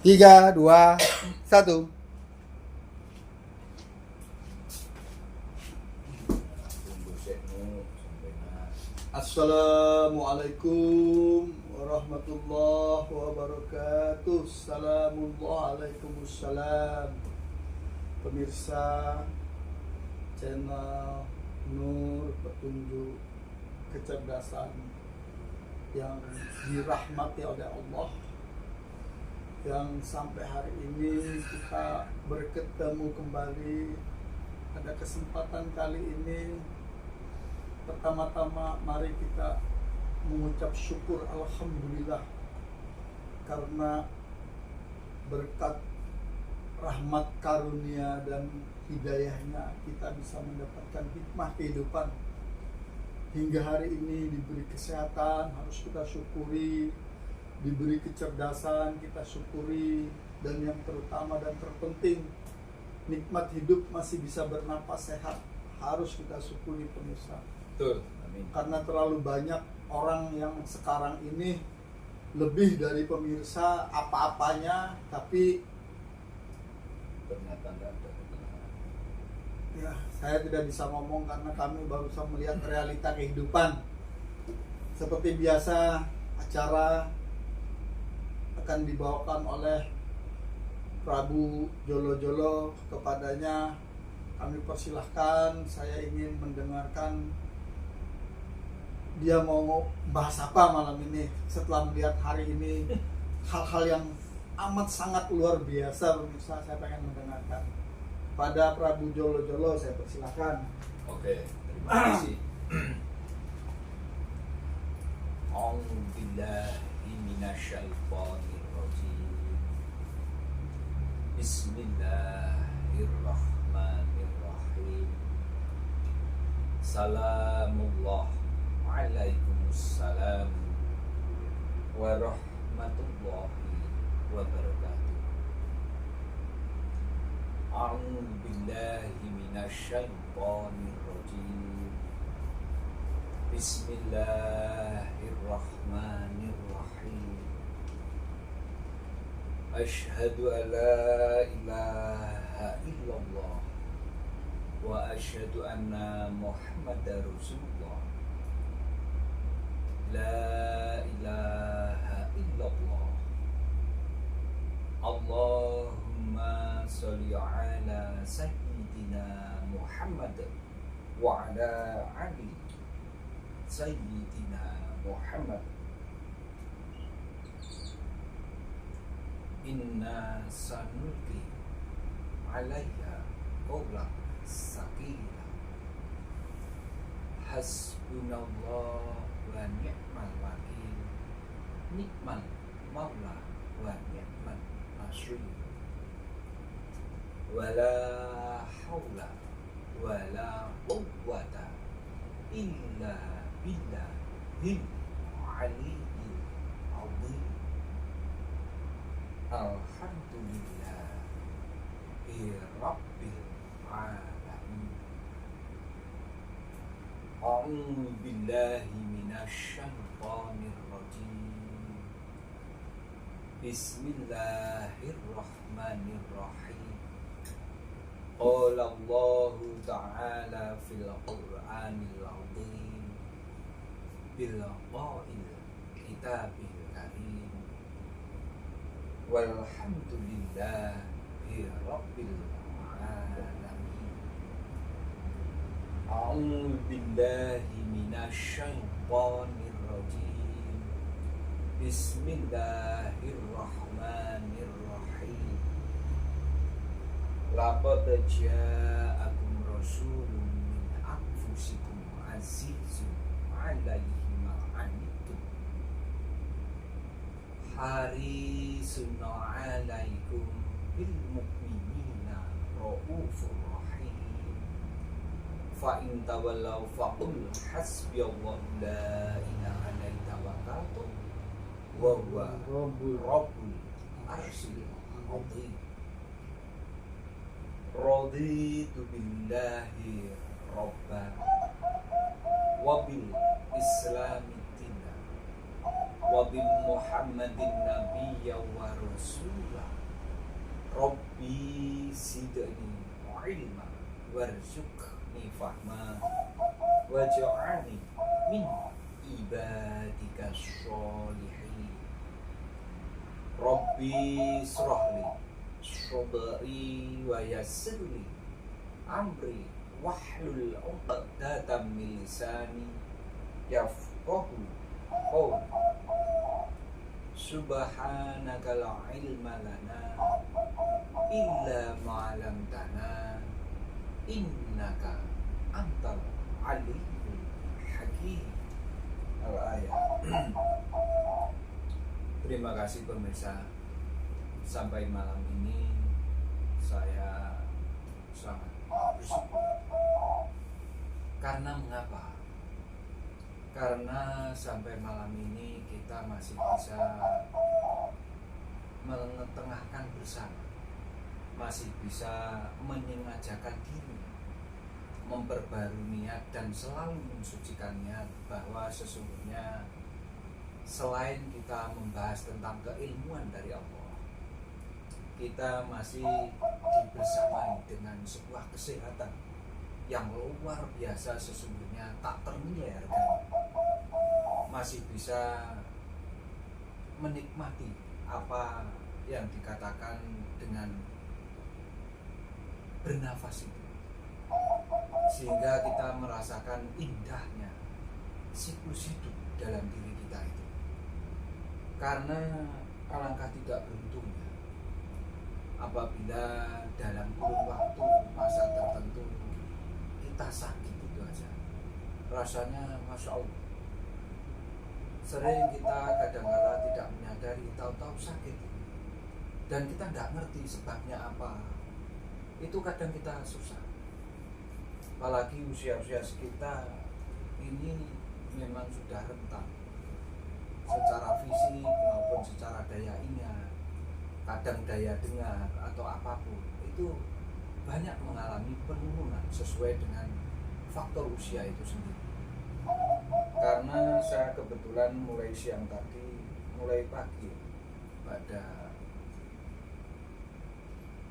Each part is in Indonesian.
3, 2, 1. Assalamualaikum warahmatullahi wabarakatuh. Waalaikumsalam. Pemirsa channel Nur Petunjuk Kecerdasan yang dirahmati oleh Allah, yang sampai hari ini kita bertemu kembali pada kesempatan kali ini. Pertama-tama mari kita mengucap syukur alhamdulillah karena berkat rahmat karunia dan hidayahnya kita bisa mendapatkan hikmah kehidupan. Hingga hari ini diberi kesehatan, harus kita syukuri. Diberi kecerdasan, kita syukuri. Dan yang terutama dan terpenting, nikmat hidup masih bisa bernapas sehat, harus kita syukuri pemirsa. Betul. Amin. Karena terlalu banyak orang yang sekarang ini lebih dari pemirsa apa-apanya, tapi Ternyata tidak ada kebenaran. ya saya tidak bisa ngomong karena kami baru saja melihat realita kehidupan. Seperti biasa, acara akan dibawakan oleh Prabu Jolo-Jolo. Kepadanya kami persilahkan. Saya ingin mendengarkan dia mau bahas apa malam ini setelah melihat hari ini hal-hal yang amat sangat luar biasa. Pemirsa, saya pengen mendengarkan. Pada Prabu Jolo-Jolo saya persilahkan. Oke, terima kasih. A'udzubillahi minasyaitonirrajim. Bismillahirrahmanirrahim. Salamullah Waalaikumsalam warahmatullahi wabarakatuh. A'udzubillahi minasyaitonirrajim. Bismillahirrahmanirrahim. Asyhadu an la ilaha illallah wa asyhadu anna Muhammadar Rasulullah. La ilaha illallah. Allahumma sholli ala sayyidina Muhammad wa ala ali sayyidina Muhammad. Inna sanulqi alayka qawlan sakila. Hasbunallah wa ni'mal wakil. Ni'mal maula wa ni'mal nasir. Wala haula wala quwwata illa billahil aliyyil azim. Alhamdulillah rabbil alamin. A'udzu billahi minasyaitonir rajim. Bismillahirrahmanirrahim. Qala Allahu ta'ala fil Qur'anil 'azim bil qa'il kitabil karim. Walhamdulillahi rabbil alamin. A'udzu billahi minasyaitonir rajim. Bismillahirrahmanirrahim. Laqad ja'akum rasulun min anfusikum azizun 'alaihi ma 'anittum harisun 'alaikum bil mu'minina raufur rahim. Fa in tawallaw faqul hasbiyallahu la ilaha illa tawakkaltu wa huwa rabbul arsyil azim. Raditu billahi rabban wa bil islami dinan wa bi Muhammadin nabiyya wa rasula. Rabbi zidni ilma warzuqni fahma waj'alni min ibadika sholihin. Rabbi shrahli sadri wa yassirli amri wahlul 'uqdatam min lisani yafqahu qawli. Subhanaka la ilma lana illa ma 'allamtana innaka antal alimul hakim. Al-ayat. Terima kasih pemirsa. Sampai malam ini saya sangat bersyukur. Karena mengapa? Karena sampai malam ini kita masih bisa mengetengahkan bersama, masih bisa menyengajakan diri, memperbarui niat dan selalu mensucikan niat bahwa sesungguhnya selain kita membahas tentang keilmuan dari Allah, kita masih dibersamai dengan sebuah kesehatan yang luar biasa, sesungguhnya tak ternilai harganya. Masih bisa menikmati apa yang dikatakan dengan bernafas itu, sehingga kita merasakan indahnya siklus hidup dalam diri kita itu. Karena alangkah tidak beruntungnya apabila dalam kurun waktu masa tertentu kita sakit itu aja, rasanya masya Allah. Sering kita kadang-kala tidak menyadari, tahu-tahu sakit dan kita nggak ngerti sebabnya apa. Itu kadang kita susah, apalagi usia-usia sekitar ini memang sudah rentan secara fisik maupun secara daya ingat, kadang daya dengar atau apapun itu banyak mengalami penurunan sesuai dengan faktor usia itu sendiri. Karena saya kebetulan mulai siang tadi, mulai pagi, pada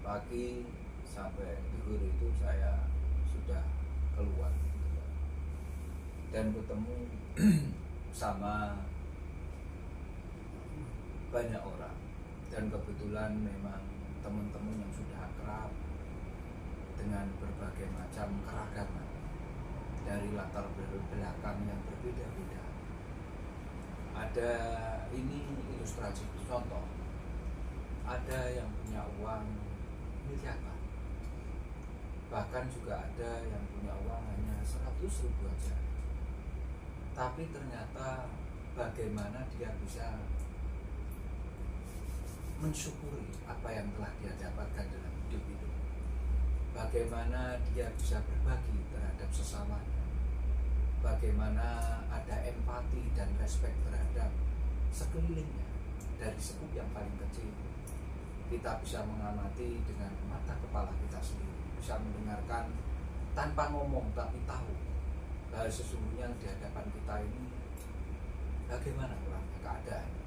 pagi sampai zuhur itu saya sudah keluar dan ketemu sama banyak orang, dan kebetulan memang teman-teman yang sudah akrab dengan berbagai macam keragaman dari latar belakang yang berbeda-beda. Ada ini ilustrasi contoh, ada yang punya uang miliaran, bahkan juga ada yang punya uang hanya 100.000 aja, tapi ternyata bagaimana dia bisa mensyukuri apa yang telah dia dapatkan dalam hidup itu, bagaimana dia bisa berbagi terhadap sesamanya, bagaimana ada empati dan respek terhadap sekelilingnya. Dari sekup yang paling kecil kita bisa mengamati dengan mata kepala kita sendiri, bisa mendengarkan tanpa ngomong tapi tahu bahwa sesungguhnya di hadapan kita ini bagaimana orangnya, keadaannya.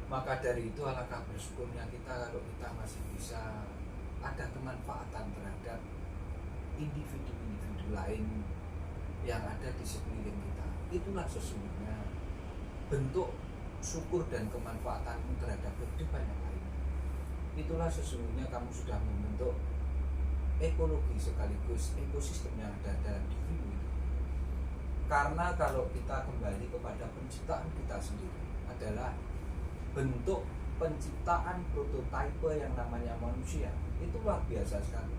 Maka dari itu alangkah bersyukurnya kita kalau kita masih bisa ada kemanfaatan terhadap individu-individu lain yang ada di sekeliling kita. Itulah sesungguhnya bentuk syukur dan kemanfaatanmu terhadap kehidupan yang lain. Itulah sesungguhnya kamu sudah membentuk ekologi sekaligus ekosistem yang ada dalam dirimu itu. Karena kalau kita kembali kepada penciptaan kita sendiri, adalah bentuk penciptaan prototipe yang namanya manusia. Itu luar biasa sekali.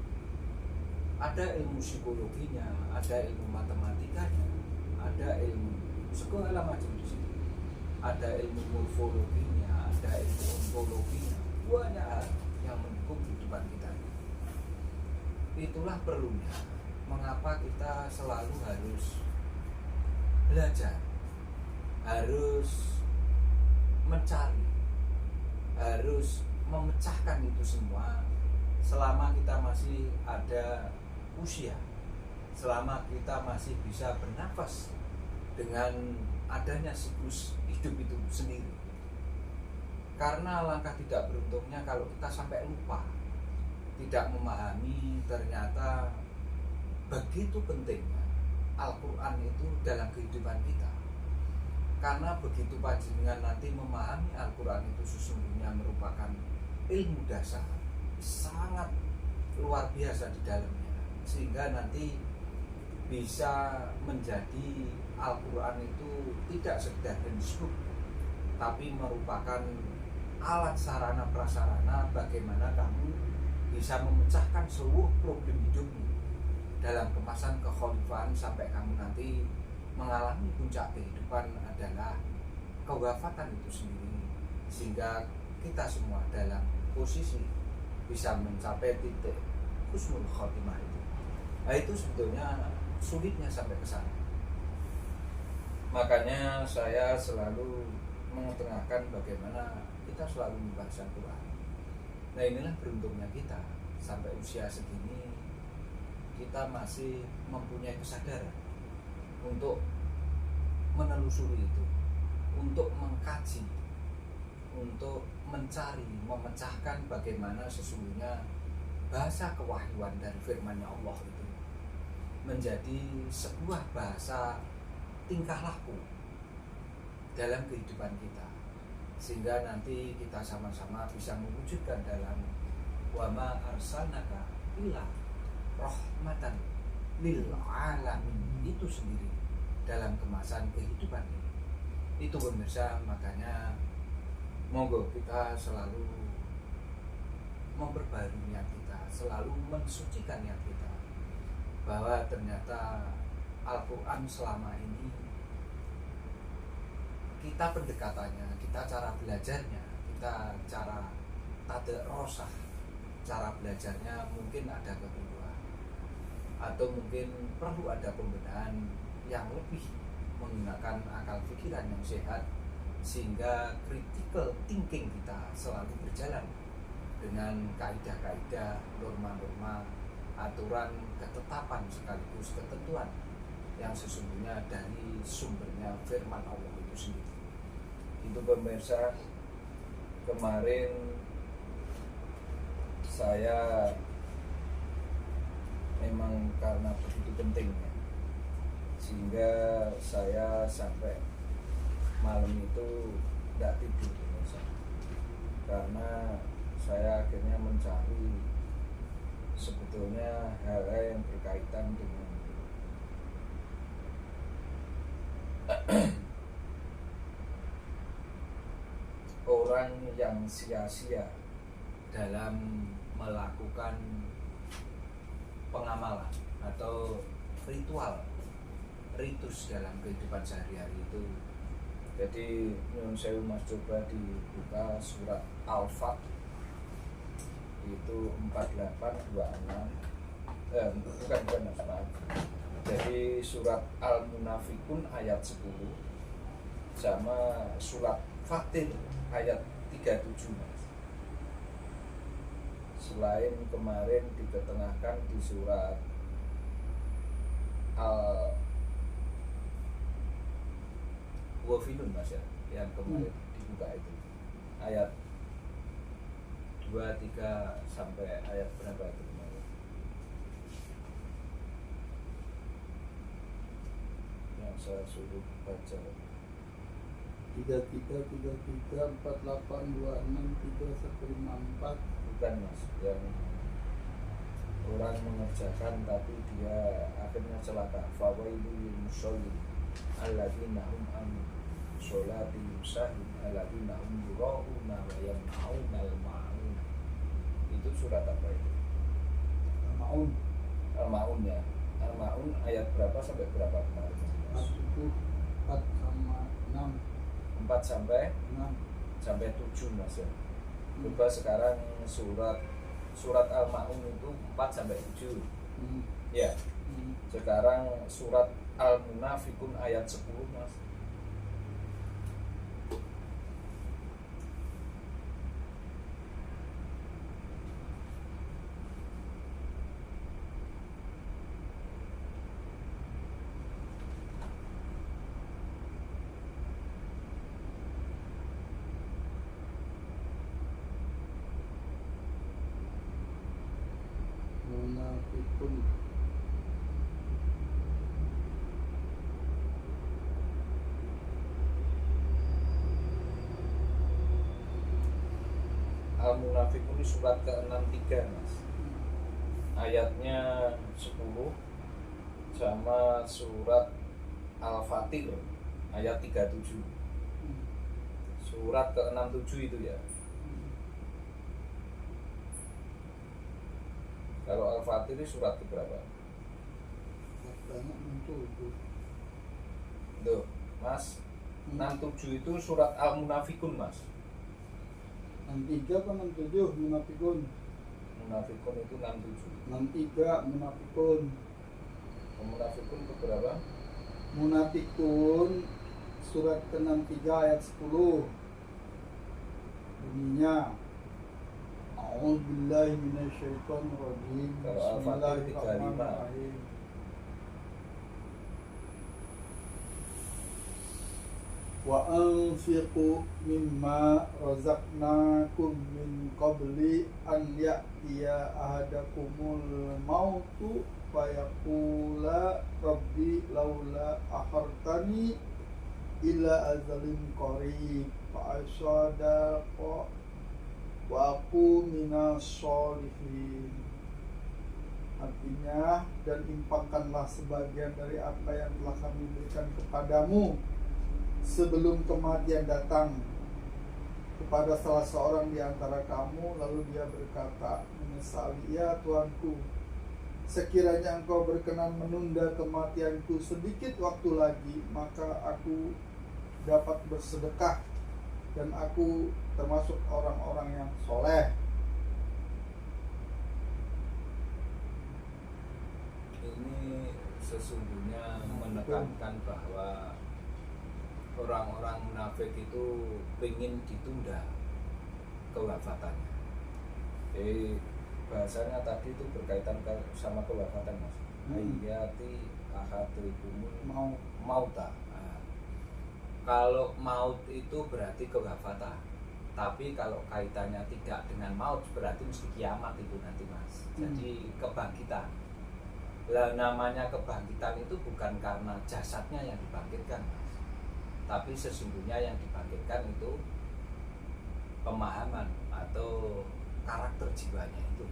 Ada ilmu psikologinya, ada ilmu matematikanya, ada ilmu segala macam di situ. Ada ilmu morfologinya, ada ilmu ontologinya, banyak hal yang mendukung kehidupan kita. Itulah perlunya mengapa kita selalu harus belajar, harus mencari, harus memecahkan itu semua selama kita masih ada usia, selama kita masih bisa bernafas dengan adanya siklus hidup itu sendiri. Karena alangkah tidak beruntungnya kalau kita sampai lupa, tidak memahami ternyata begitu pentingnya Al-Quran itu dalam kehidupan kita. Karena begitu panjenengan nanti memahami Al-Quran itu sesungguhnya merupakan ilmu dasar sangat luar biasa di dalamnya, sehingga nanti bisa menjadi Al-Quran itu tidak sekedar instruk, tapi merupakan alat sarana prasarana bagaimana kamu bisa memecahkan seluruh problem hidupmu dalam kemasan kekhalifahan sampai kamu nanti mengalami puncak kehidupan adalah kewafatan itu sendiri, sehingga kita semua dalam posisi bisa mencapai titik husnul khotimah itu. Nah, itu sebetulnya sulitnya sampai ke sana. Makanya saya selalu mengetengahkan bagaimana kita selalu membaca Al-Quran. Nah, inilah beruntungnya kita sampai usia segini kita masih mempunyai kesadaran untuk menelusuri itu, untuk mengkaji, untuk mencari, memecahkan bagaimana sesungguhnya bahasa kewahyuan dari firman-Nya Allah itu menjadi sebuah bahasa tingkah laku dalam kehidupan kita, sehingga nanti kita sama-sama bisa mewujudkan dalam wa ma arsalnaka illa rahmatan lil alamin itu sendiri dalam kemasan kehidupan ini. Itu pemirsa, makanya monggo kita selalu memperbarui niat kita, selalu mensucikan niat kita, bahwa ternyata Al-Quran selama ini kita pendekatannya, kita cara belajarnya, kita cara tadarusah, cara belajarnya mungkin ada kekeliruan, atau mungkin perlu ada pembenahan yang lebih menggunakan akal pikiran yang sehat, sehingga critical thinking kita selalu berjalan dengan kaidah-kaidah, norma-norma, aturan, ketetapan sekaligus ketentuan yang sesungguhnya dari sumbernya firman Allah itu sendiri. Itu pemirsa, kemarin saya memang karena begitu pentingnya, sehingga saya sampai malam itu tidak tidur pemirsa, karena saya akhirnya mencari sebetulnya hal-hal yang berkaitan dengan orang yang sia-sia dalam melakukan pengamalan atau ritus dalam kehidupan sehari-hari itu. Jadi nyuwun sewu Mas, coba dibuka surat Al-Fat itu 4826, bukan Mas, maaf. Jadi surat Al-Munafikun ayat 10 sama surat Fatir ayat 37 Mas. Selain kemarin diketengahkan di surat Al-Wafilun Mas ya, yang kemarin dibuka itu ayat 23 sampai ayat berapa itu kemarin? Yang saya suruh baca 33 48 26 31 54. bukan Mas, yang orang mengerjakan tapi dia akhirnya celaka. Fawailul lil musallin alladzina hum an sholatihim sahun alladzina hum yura'una wa yamna'unal ma'un. Itu surat apa itu? Al-Maun. Al-Ma'un ya. Al-Ma'un ayat berapa sampai berapa kemarin? 4 sama 6. 4 sampai 6. 7 Mas ya. Coba sekarang surat Al-Ma'un itu 4 sampai 7. Ya. Sekarang surat Al-Munafikun ayat 10 Mas. munafiqun. Al-Munafiqun surat ke-63 Mas. Ayatnya 10 sama surat Al-Fatir ayat 37. Surat ke-67 itu ya. Kalau Al-Fatir surat ke berapa? Banyak muncul tuh. Tuh, Mas. 67 itu surat Al-Munafiqun, Mas. 63 apa 67 munafiqun? Munafiqun itu 67. 63 munafiqun. Munafiqun ke berapa? Munafiqun surat ke-63 ayat 10. Bunyinya A'udzubillahi minasyaitonirrajim. Kalau Al-Fatihah 35. Wa anfiqu mimma razaqnakum min qabli an ya'tiya ahadakumul mautu fayaqula rabbi laula akhartani ila ajalin qarib fa asadaqa wa aku minas sholihin. Artinya, dan infakkanlah sebagian dari apa yang telah kami berikan kepadamu sebelum kematian datang kepada salah seorang di antara kamu, lalu dia berkata, menyesali, ya Tuanku, sekiranya engkau berkenan menunda kematianku sedikit waktu lagi, maka aku dapat bersedekah dan aku termasuk orang-orang yang soleh. Ini sesungguhnya menekankan bahwa orang-orang munafik itu ingin ditunda kewafatannya. Jadi bahasanya tadi itu berkaitan sama kewafatan, Mas. Ayati ahadikumul mauta. Nah, kalau maut itu berarti kewafatan. Tapi kalau kaitannya tidak dengan maut berarti mesti kiamat itu nanti, Mas. Jadi kebangkitan. Lah namanya kebangkitan itu bukan karena jasadnya yang dibangkitkan, Mas. Tapi sesungguhnya yang dibangkitkan itu pemahaman atau karakter jiwanya itu.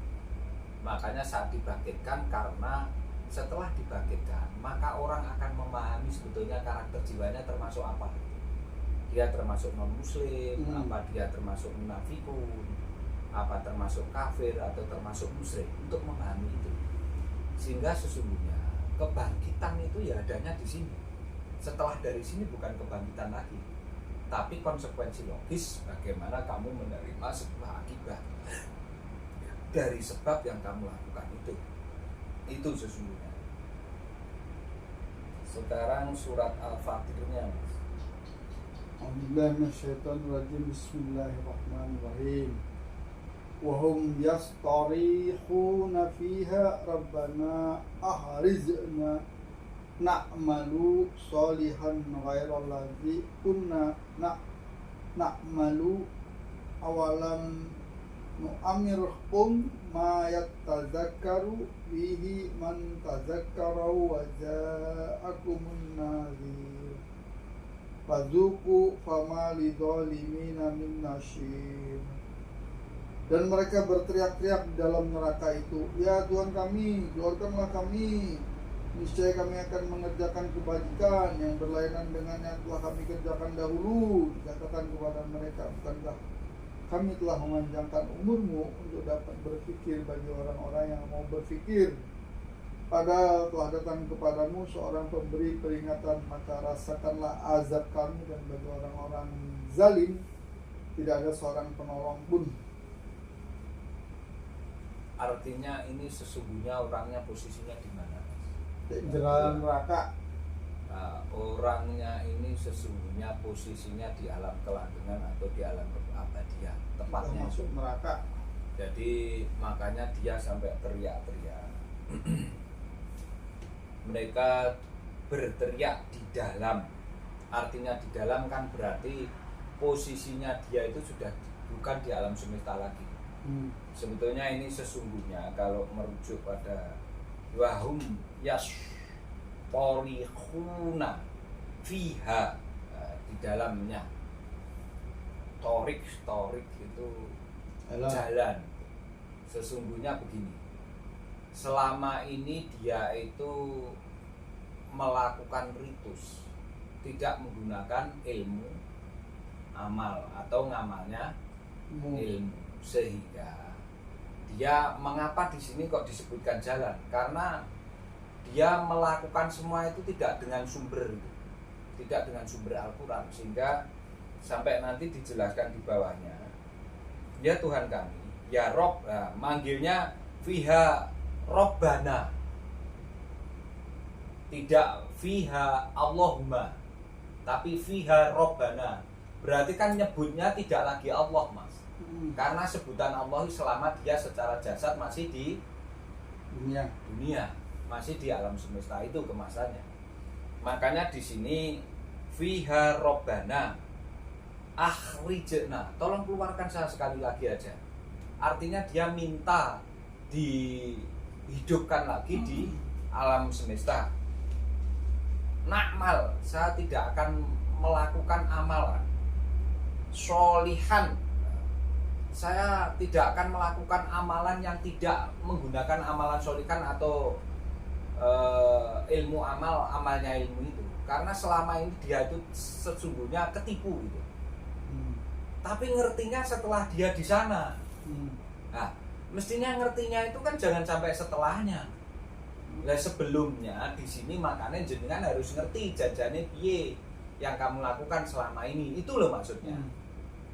Makanya saat dibangkitkan, karena setelah dibangkitkan maka orang akan memahami sebetulnya karakter jiwanya termasuk apa. Dia termasuk non muslim, apa dia termasuk munafikun, apa termasuk kafir atau termasuk musyrik, untuk memahami itu. Sehingga sesungguhnya kebangkitan itu ya adanya di sini. Setelah dari sini bukan kebangkitan lagi, tapi konsekuensi logis bagaimana kamu menerima sebuah akibat dari sebab yang kamu lakukan itu sesungguhnya. Sekarang surat Al-Fatirnya, Mas. A'udzubillahi Bismillahirrahmanirrahim. Wa hum yastarihuna fiha rabbana ahrizna na'malu sholihan ghairal ladzi kunna na'malu awalam nu'amirhum ma yattazakkaru bihi man tazakkara wa ja'akumun nadhir fadzuqu fama lidzalimina min nasyir. Dan mereka berteriak-teriak di dalam neraka itu, ya Tuhan kami, keluarkanlah kami, niscaya kami akan mengerjakan kebajikan yang berlainan dengan yang telah kami kerjakan dahulu. Dikatakan kepada mereka, bukankah kami telah memanjangkan umurmu untuk dapat berfikir bagi orang-orang yang mau berfikir. Padahal telah datang kepadamu seorang pemberi peringatan, maka rasakanlah azab kami, dan bagi orang-orang zalim tidak ada seorang penolong pun. Artinya ini sesungguhnya orangnya posisinya di mana? Jalan neraka. Nah, orangnya ini sesungguhnya posisinya di alam kelanggengan atau di alam keabadian, tepatnya masuk neraka. Jadi makanya dia sampai teriak-teriak. Mereka berteriak di dalam. Artinya di dalam kan berarti posisinya dia itu sudah bukan di alam semesta lagi. Sebetulnya ini sesungguhnya kalau merujuk pada wahum yastorikhuna fiha, di dalamnya. Torik itu jalan. Sesungguhnya begini, selama ini dia itu melakukan ritus, tidak menggunakan ilmu amal atau ngamalnya ilmu, sehingga dia mengapa di sini kok disebutkan jalan? Karena dia melakukan semua itu tidak dengan sumber Al-Quran, sehingga sampai nanti dijelaskan di bawahnya, ya Tuhan kami, ya Rob, manggilnya fiha Robbana, tidak fiha Allahumma, tapi fiha Robbana. Berarti kan nyebutnya tidak lagi Allah, Mas. Karena sebutan Allah selama dia secara jasad masih di dunia, masih di alam semesta itu kemasannya. Makanya di sini fiha Robbana akhrijna, tolong keluarkan saya sekali lagi aja. Artinya dia minta dihidupkan lagi di alam semesta. Na'mal, saya tidak akan melakukan amalan sholihan, saya tidak akan melakukan amalan yang tidak menggunakan amalan sholihan atau ilmu amalnya ilmu itu. Karena selama ini dia itu sesungguhnya ketipu gitu. Tapi ngertinya setelah dia di sana. Nah, mestinya ngertinya itu kan jangan sampai setelahnya. Lah sebelumnya di sini makanya jenengan harus ngerti jajane piye yang kamu lakukan selama ini. Itu loh maksudnya.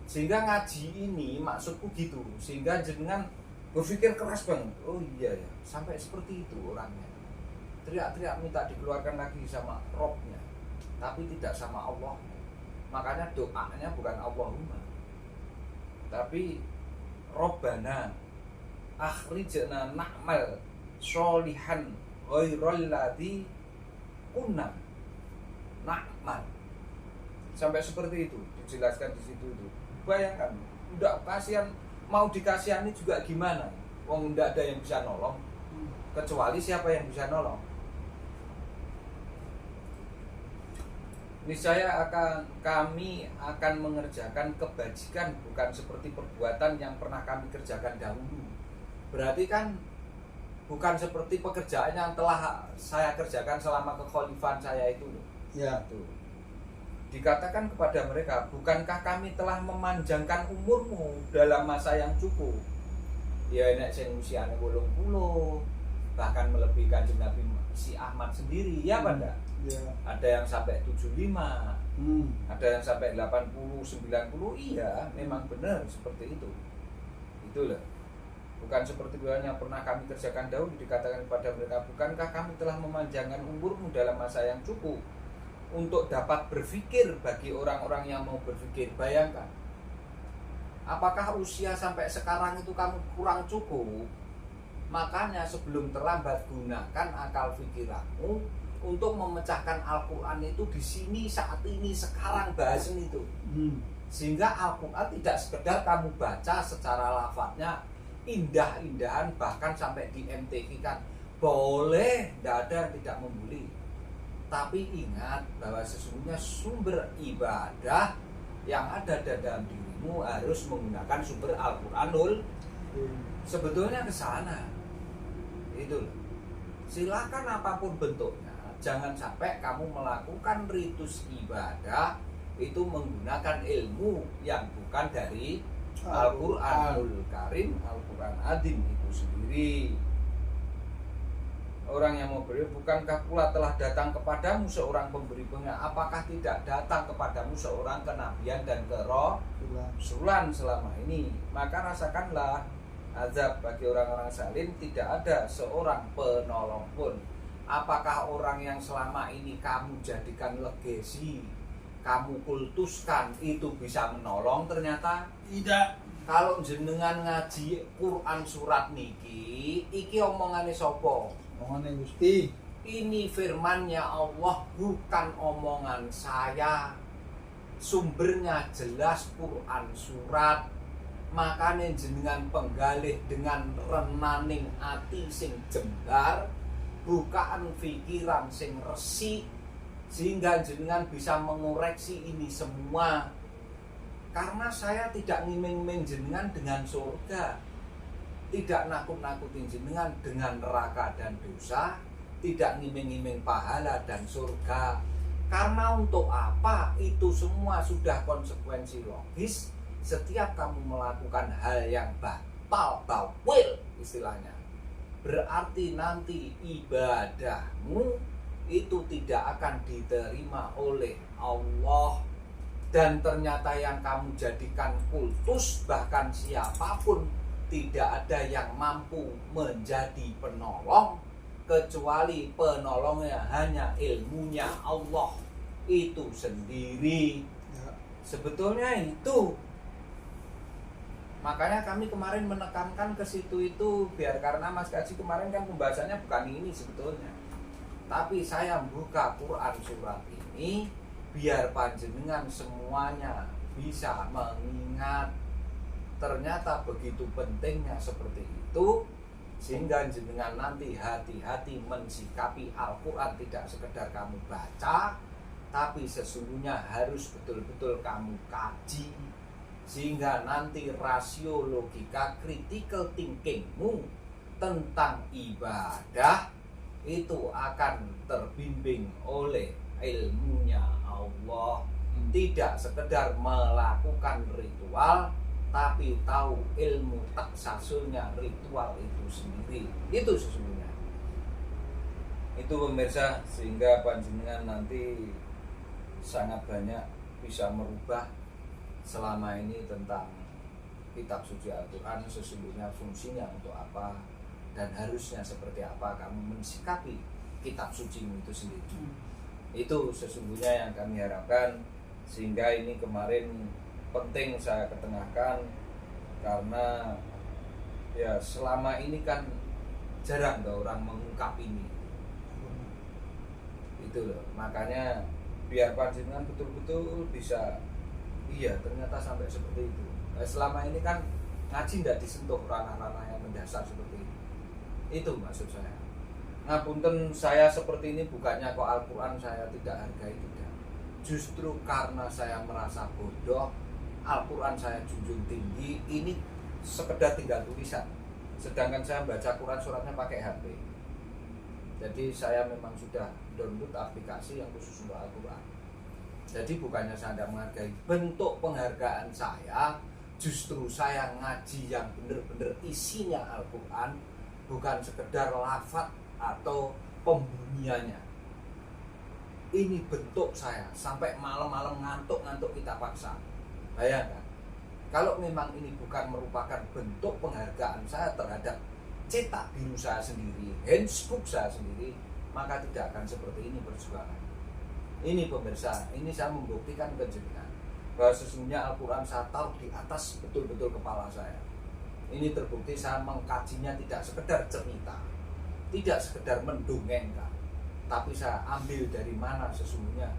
Sehingga ngaji ini maksudku gitu. Sehingga jenengan berpikir keras banget. Oh iya ya, sampai seperti itu orangnya. Teriak-teriak minta dikeluarkan lagi sama Robnya, tapi tidak sama Allah. Makanya doanya bukan Allahumma, tapi Robbana akhrijna na'mal sholihan ghairal ladzi kunna na'mal. Sampai seperti itu dijelaskan di situ itu. Bayangkan, udah kasihan, mau dikasihani juga gimana? Wong ndak ada yang bisa nolong, kecuali siapa yang bisa nolong. Niscaya kami akan mengerjakan kebajikan bukan seperti perbuatan yang pernah kami kerjakan dahulu. Berarti kan bukan seperti pekerjaan yang telah saya kerjakan selama kekhalifahan saya itu. Ya. Tuh. Dikatakan kepada mereka, bukankah kami telah memanjangkan umurmu dalam masa yang cukup? Ya nek sing usiane 80, bahkan melebihi Kanjeng Nabi si Ahmad sendiri, ya Pak ndak? Ya. Ada yang sampai 75, ada yang sampai 80, 90, iya memang benar seperti itu. Itulah. Bukan seperti yang pernah kami kerjakan dahulu. Dikatakan kepada mereka, bukankah kami telah memanjangkan umurmu dalam masa yang cukup untuk dapat berpikir bagi orang-orang yang mau berpikir. Bayangkan, apakah usia sampai sekarang itu kamu kurang cukup? Makanya sebelum terlambat gunakan akal pikiranmu untuk memecahkan Al-Quran itu di sini saat ini sekarang bahasan itu. Sehingga Al-Quran tidak sekedar kamu baca secara lafadznya indah-indahan, bahkan sampai di MTQ kan boleh, tidak ada yang tidak membuli. Tapi ingat bahwa sesungguhnya sumber ibadah yang ada dalam dirimu harus menggunakan sumber Al-Quranul. Sebetulnya ke sana. Itu. Silakan apapun bentuknya, jangan sampai kamu melakukan ritus ibadah itu menggunakan ilmu yang bukan dari Al-Quranul Karim, Al-Quran Adim itu sendiri. Orang yang mau beri, bukankah pula telah datang kepadamu seorang pemberi pengingat? Apakah tidak datang kepadamu seorang kenabian dan kerasulan selama ini? Maka rasakanlah azab bagi orang-orang salin, tidak ada seorang penolong pun. Apakah orang yang selama ini kamu jadikan legasi, kamu kultuskan, itu bisa menolong? Ternyata tidak. Kalau jenengan ngaji Quran surat niki, iki omongane sapa? Omongane Gusti. Ini firmannya Allah, bukan omongan saya. Sumbernya jelas Quran surat. Makanya jenengan penggalih dengan renaning ati sing jembar, bukaan pikiran sing resik, sehingga jenengan bisa mengoreksi ini semua. Karena saya tidak ngiming-iming jenengan dengan surga, tidak nakut-nakutin jenengan dengan neraka dan dosa, tidak ngiming-ngiming pahala dan surga. Karena untuk apa? Itu semua sudah konsekuensi logis. Setiap kamu melakukan hal yang bawil istilahnya, berarti nanti ibadahmu itu tidak akan diterima oleh Allah. Dan ternyata yang kamu jadikan kultus, bahkan siapapun, tidak ada yang mampu menjadi penolong, kecuali penolongnya hanya ilmunya Allah itu sendiri. Ya. Sebetulnya itu. Makanya kami kemarin menekankan ke situ itu, biar karena Mas Kaji kemarin kan pembahasannya bukan ini sebetulnya. Tapi saya buka Quran surat ini biar panjenengan semuanya bisa mengingat. Ternyata begitu pentingnya seperti itu, sehingga jenengan nanti hati-hati mensikapi Al-Quran tidak sekedar kamu baca, tapi sesungguhnya harus betul-betul kamu kaji, sehingga nanti rasio logika critical thinkingmu tentang ibadah itu akan terbimbing oleh ilmunya Allah. Tidak sekedar melakukan ritual, tapi tahu ilmu taksasulnya ritual itu sendiri. Itu sesungguhnya. Itu pemirsa, sehingga panjenengan nanti sangat banyak bisa merubah selama ini tentang kitab suci Al-Quran. Sesungguhnya fungsinya untuk apa dan harusnya seperti apa kamu mensikapi kitab sucimu itu sendiri. Itu sesungguhnya yang kami harapkan, sehingga ini kemarin penting saya ketengahkan, karena ya selama ini kan jarang orang mengungkap ini. Itu loh, makanya biar panjenengan betul-betul bisa, iya ternyata sampai seperti itu. Nah, selama ini kan ngaji tidak disentuh ranah-ranah yang mendasar seperti itu. Itu maksud saya. Ngapunten, saya seperti ini bukannya kok Al-Quran saya tidak hargai, tidak. Justru karena saya merasa bodoh, Al-Quran saya junjung tinggi, ini sekedar tinggal tulisan. Sedangkan saya baca Quran suratnya pakai HP. Jadi saya memang sudah download aplikasi yang khusus untuk Al-Quran. Jadi bukannya saya tidak menghargai, bentuk penghargaan saya justru saya ngaji yang benar-benar isinya Al-Quran, bukan sekedar lafaz atau pembunyiannya. Ini bentuk saya, sampai malam-malam ngantuk-ngantuk kita paksa. Bayangkan, kalau memang ini bukan merupakan bentuk penghargaan saya terhadap cetak biru saya sendiri, handbook saya sendiri, maka tidak akan seperti ini perjuangan. Ini pemirsa, ini saya membuktikan ke jenengan bahwa sesungguhnya Al-Quran saya taruh di atas betul-betul kepala saya. Ini terbukti saya mengkajinya tidak sekedar cerita, tidak sekedar mendongengkan, tapi saya ambil dari mana sesungguhnya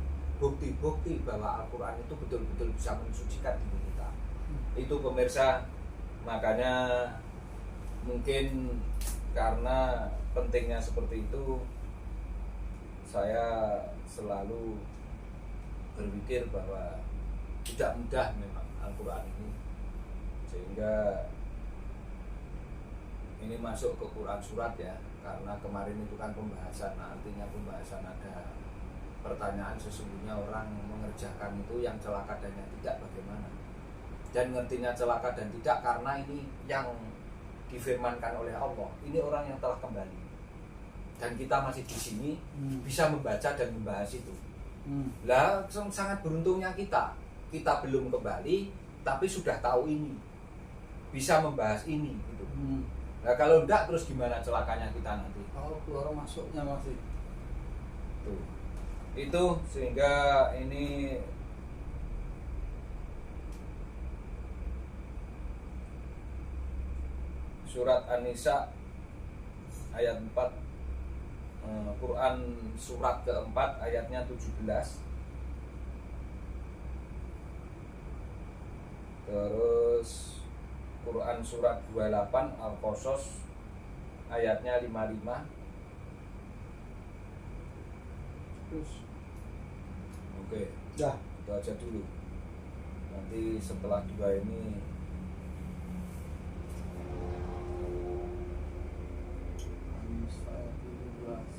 bukti-bukti bahwa Al-Quran itu betul-betul bisa mensucikan diri kita. Itu pemirsa, makanya mungkin karena pentingnya seperti itu, saya selalu berpikir bahwa tidak mudah memang Al-Quran ini, sehingga ini masuk ke Quran surat ya, karena kemarin itu kan pembahasan, artinya pembahasan ada pertanyaan sesungguhnya orang mengerjakan itu yang celaka dan yang tidak bagaimana. Dan ngertinya celaka dan tidak karena ini yang difirmankan oleh Allah, ini orang yang telah kembali. Dan kita masih di sini bisa membaca dan membahas itu. Lah sangat beruntungnya kita belum kembali tapi sudah tahu ini, bisa membahas ini gitu. Nah kalau enggak terus gimana celakanya kita nanti? Kalau keluar masuknya masih. Tuh. Itu sehingga ini surat An-Nisa ayat 4, Quran surat keempat ayatnya 17. Terus Quran surat 28 Al-Qasas ayatnya 55. Terus Oke, dah. itu aja dulu. Nanti setelah dua ini Ayat 17.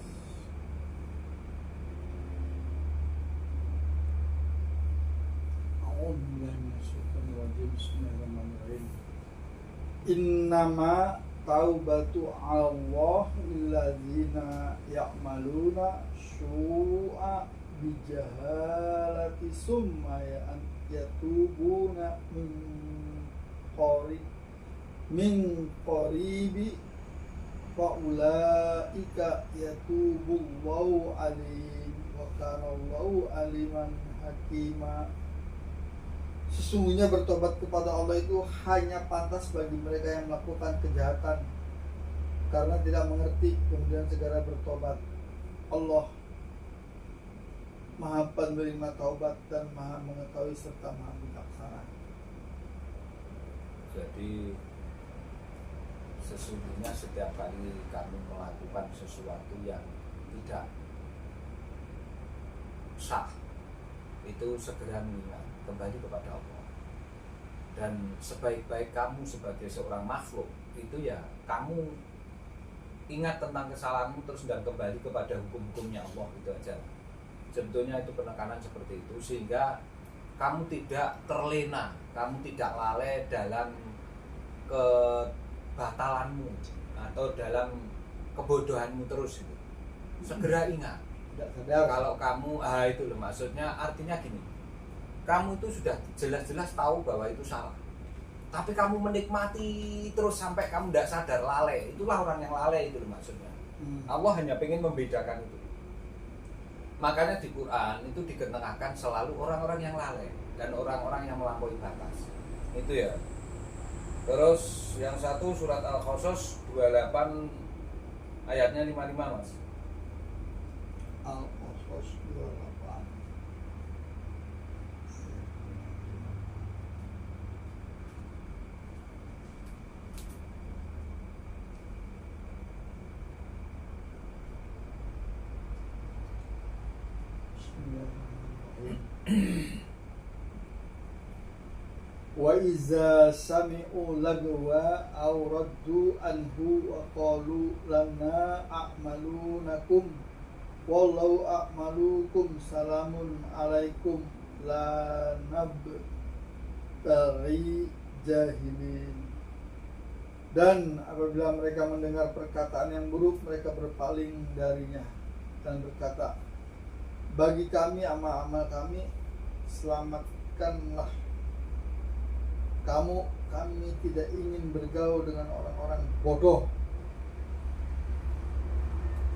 Bismillahirrahmanirrahim. Innama taubatu Allah lilladzina ya'maluna syu'a bijahalati summa yatubuna min qaribi fa ulaika yatubullahu alaihim wa kana Allahu aliman hakima. Sesungguhnya bertobat kepada Allah itu hanya pantas bagi mereka yang melakukan kejahatan karena tidak mengerti, kemudian segera bertobat. Allah Maha penerima taubat dan Maha mengetahui serta Maha bijaksana. jadi sesungguhnya setiap kali kami melakukan sesuatu yang tidak sah, itu segera mengingat kembali kepada Allah. Dan sebaik-baik kamu sebagai seorang makhluk itu ya kamu ingat tentang kesalahanmu terus dan kembali kepada hukum-hukumnya Allah, itu aja. Sebetulnya itu penekanan seperti itu sehingga kamu tidak terlena, kamu tidak lalai dalam kebatalanmu atau dalam kebodohanmu terus itu. Segera ingat. Tidak sadar. Kalau kamu itu loh maksudnya, artinya gini, kamu itu sudah jelas-jelas tahu bahwa itu salah, tapi kamu menikmati terus sampai kamu tidak sadar, lalai. Itulah orang yang lalai itu loh maksudnya. Allah hanya ingin membedakan itu. Makanya di Quran itu dikenakan selalu orang-orang yang lalai dan orang-orang yang melampaui batas. Itu ya. Terus yang satu surat Al-Qasas 28 ayatnya 55 Mas. Al-Qasas 28. Wa iza sami'u lagwa aw raddu anhu wa qalu lana a'malunakum wallahu a'malukum salamun alaikum la nabtaghi jahilin. Dan apabila mereka mendengar perkataan yang buruk, mereka berpaling darinya dan berkata, bagi kami amal-amal kami, selamatkanlah kamu, kami tidak ingin bergaul dengan orang-orang bodoh.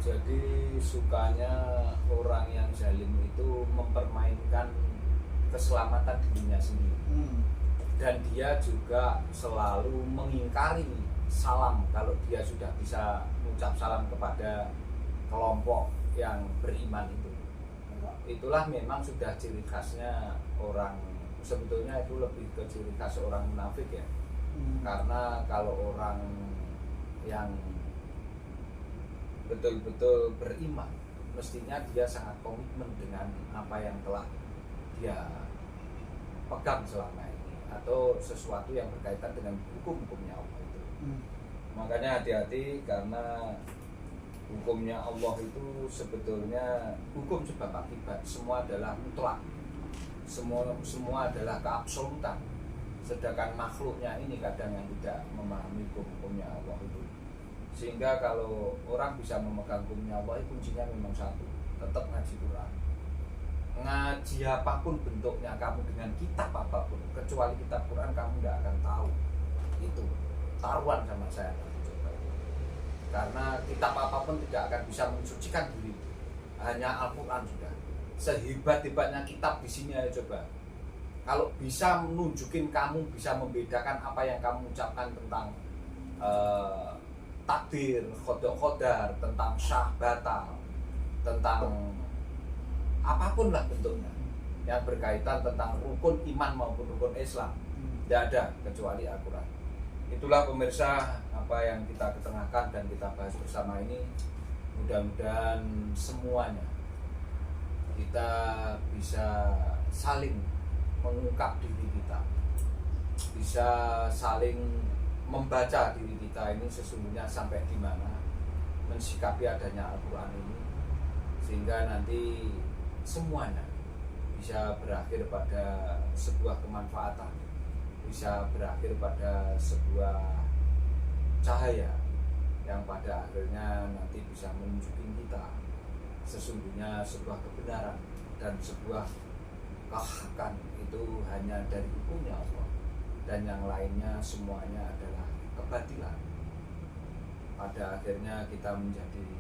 Jadi sukanya orang yang zalim itu mempermainkan keselamatan dirinya sendiri. Dan dia juga selalu mengingkari salam kalau dia sudah bisa mengucap salam kepada kelompok yang beriman itu. Itulah memang sudah ciri khasnya orang, sebetulnya itu lebih ke ciri khas orang munafik ya. Karena kalau orang yang betul-betul beriman, mestinya dia sangat komitmen dengan apa yang telah dia pegang selama ini, atau sesuatu yang berkaitan dengan hukum-hukumnya Allah itu. Makanya hati-hati, karena hukumnya Allah itu sebetulnya hukum sebab akibat, semua adalah mutlak, semua adalah keabsolutan. Sedangkan makhluknya ini kadang yang tidak memahami hukum-hukumnya Allah itu. Sehingga kalau orang bisa memegang hukumnya Allah, kuncinya memang satu, tetap ngaji Quran. Ngaji apapun bentuknya kamu, dengan kitab apapun, kecuali kitab Quran, kamu tidak akan tahu. Itu taruhan sama saya. Karena kitab apapun tidak akan bisa mensucikan diri, hanya Al-Quran sudah. Sehebat-hebatnya kitab di sini aja coba. Kalau bisa menunjukin kamu bisa membedakan apa yang kamu ucapkan tentang takdir, khodar, tentang syah batal, tentang apapun lah bentuknya yang berkaitan tentang rukun iman maupun rukun Islam, tidak ada kecuali Al-Quran. Itulah pemirsa apa yang kita ketengahkan dan kita bahas bersama ini. Mudah-mudahan semuanya kita bisa saling mengungkap diri kita, bisa saling membaca diri kita ini sesungguhnya sampai di mana, mensikapi adanya Al-Quran ini, sehingga nanti semuanya bisa berakhir pada sebuah kemanfaatan, bisa berakhir pada sebuah cahaya yang pada akhirnya nanti bisa menunjukkan kita sesungguhnya sebuah kebenaran dan sebuah kehakan itu hanya dari hukumnya Allah, dan yang lainnya semuanya adalah kebatilan. Pada akhirnya kita menjadi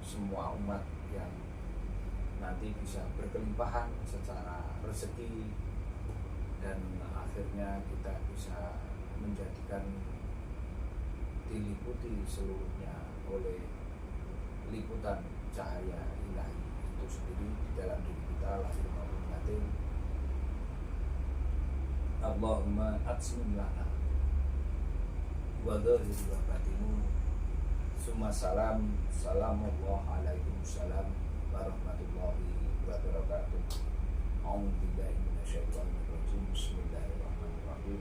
semua umat yang nanti bisa berkelimpahan secara rezeki, dan akhirnya kita bisa menjadikan diliputi seluruhnya oleh liputan cahaya ilahi itu sendiri di dalam diri kita lahir maupun batin. Allahumma aqsim lana wa dhahir wa batinu. Summa salam, salamullah alaikum salam warahmatullahi wabarakatuh. A'udzubillahi minasyaitonir rajim. Bismillahirrahmanirrahim.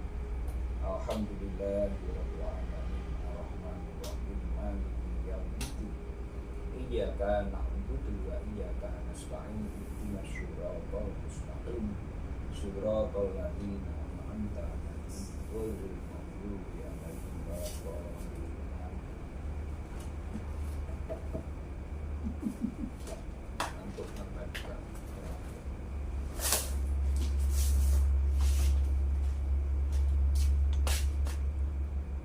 Alhamdulillahirabbil alamin. Arrahmanir rahim. Maliki yaumiddin. Iyyaka na'budu wa iyyaka nasta'in. Ihdinas siratal mustaqim. Siratal ladzina an'amta 'alaihim ghairil maghdubi